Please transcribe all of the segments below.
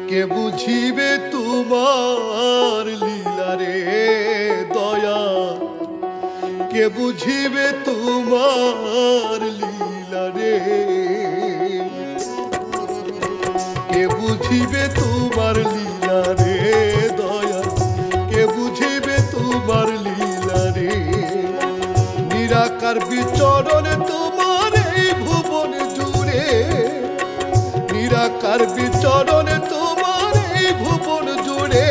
কে বুঝিবে তোমার লীলা রে দয়া, কে বুঝিবে তোমার লীলা রে, কে বুঝিবে তোমার লীলা রে দয়া, কে বুঝিবে তোমার লীলা রে। নিরাকার বিচরণ তোমার এই ভুবন জুড়ে, নিরাকার বিচরণ তোমার এই ভুবন জুড়ে,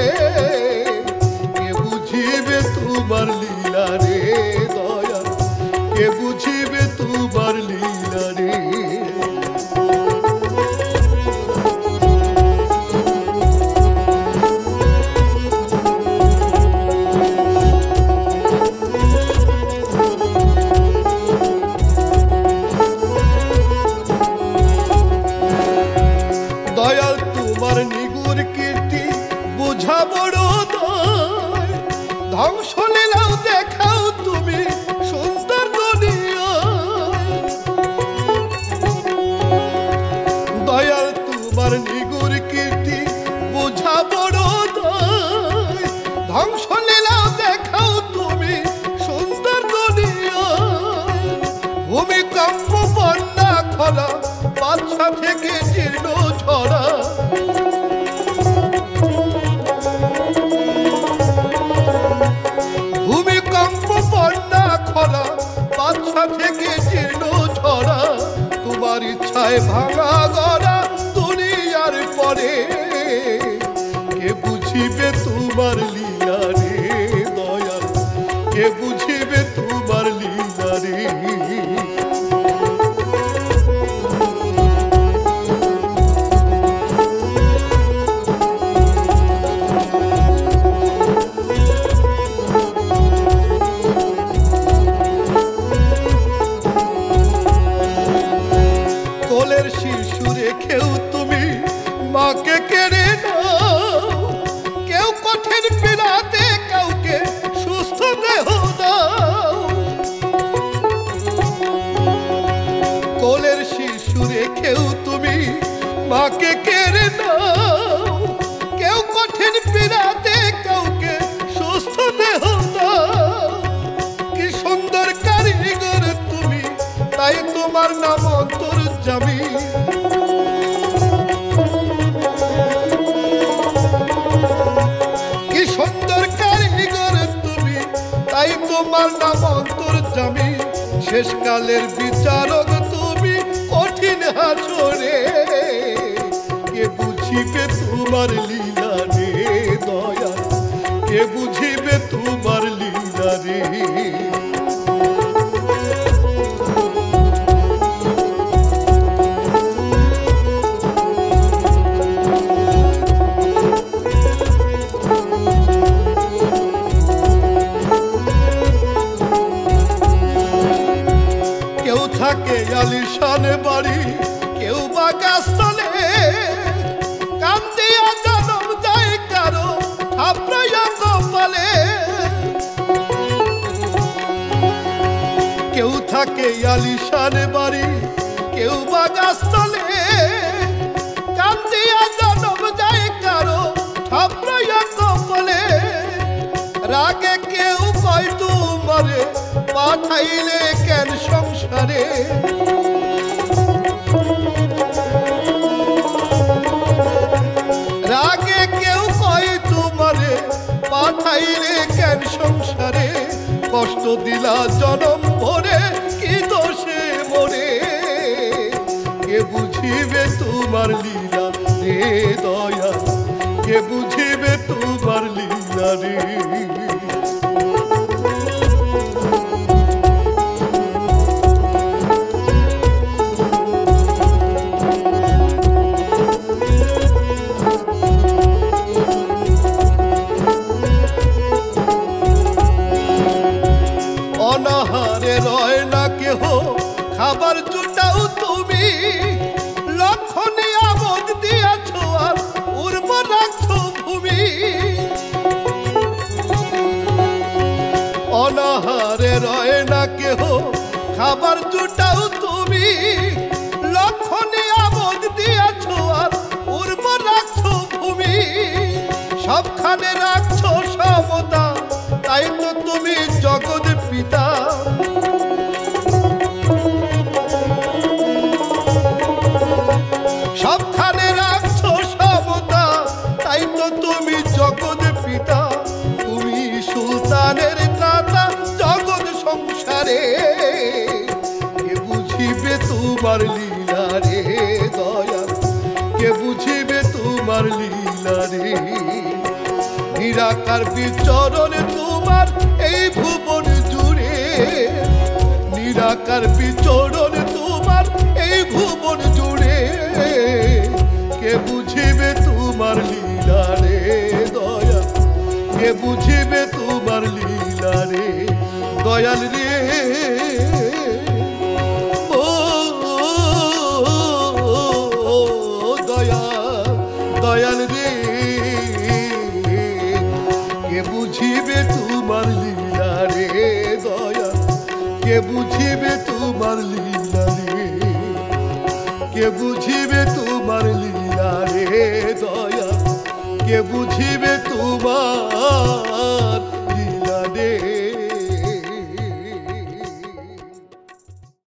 কে বুঝিবে তোমার লীলা রে দয়া, কে বুঝিবে তোমার লীলা রে। দয়াল তোমার নিগুর কীর্তি বুঝা বড় দায়, ধ্বংস লীলাও দেখাও তুমি সুন্দর দুনিয়ায়। দয়াল তোমার নিগুর কীর্তি বুঝা বড় দায়, ধ্বংস লীলাও দেখাও তুমি সুন্দর দুনিয়ায়। ভূমিকম্প বন্যা খরা বাদশা থেকে জীর্ণ ঝরা, ভূমিকম্প বন্যা খরা বাদশা থেকে জীর্ণ ঝরা, তোমার ইচ্ছায় ভাঙা গড়া দুনিয়ার পরে, কে বুঝিবে তোমার লীলা রে দয়াল, কে বুঝিবে তোমার লীলা রে। কোলের শিশু রেখেও তুমি মাকে কেড়ে নাও, কেউ কঠিন পীড়াতে কাউকে সুস্থ দেহ দাও। কোলের শিশু রেখেও তুমি মাকে কেড়ে নাও, কেউ কঠিন পীড়াতে কাউকে সুস্থ দেহ দাও। কি সুন্দর কারিগর তুমি, তাই তোমার নাম অন্তর্যামী। কি সুন্দর কারিগর তুমি, তাই তোমার নাম অন্তর্যামী। শেষকালের বিচারক তুমি কঠিন হাসরে, কে বুঝিবে তোমার লীলা রে দয়া, কে বুঝিবে তোমার লীলা রে। কেউ থাকে আলিশান বাড়ি, কেউ বা গাছতলে, কান্দিয়া জনম যায় কারো থাপড়াইয়া কপালে। কেউ থাকে আলিশান বাড়ি, কেউ বা গাছতলে, কান্দিয়া জনম যায় কারো থাপড়াইয়া কপালে। রাগে কেউ কয় তোমারে পাঠাইলে কেন সংসারে, রাগে কেউ কয় তোমারে পাঠাইলে কেন সংসারে। কষ্ট দিলা জনম ভরে কি দোষে মরে, কে বুঝিবে তোমার লীলা রে দয়া, কে বুঝিবে তোমার লীলা রে। অনাহারে রয় না কেহ, খাবার জুটাও তুমি, লক্ষণে আমোদ দিয়াছ আর উর্বর রাখছ ভূমি। সবখানে রাখছো সমতা, তাই তো তুমি জগৎ পিতা। সবখানে রাখছো সমতা, তাই তো তুমি জগৎ পিতা। তুমি সুলতানের ত্রাতা জগৎ সংসারে, কে বুঝিবে তোমার লীলা রে দয়াল, কে বুঝিবে তোমার লীলা রে। নিরাকার বিচরণ তোমার এই ভুবন জুড়ে, নিরাকার বিচরণ তোমার এই ভুবন জুড়ে। কে বুঝিবে তোমার লীলা রে দয়াল, কে বুঝিবে তোমার লীলা রে দয়াল রে। ও দয়াল, দয়াল রে, কে বুঝিবে তোমার লীলা রে দয়াল, কে বুঝিবে তোমার লীলা রে, কে বুঝিবে তোমার লীলা রে দয়াল, কে বুঝিবে তোমার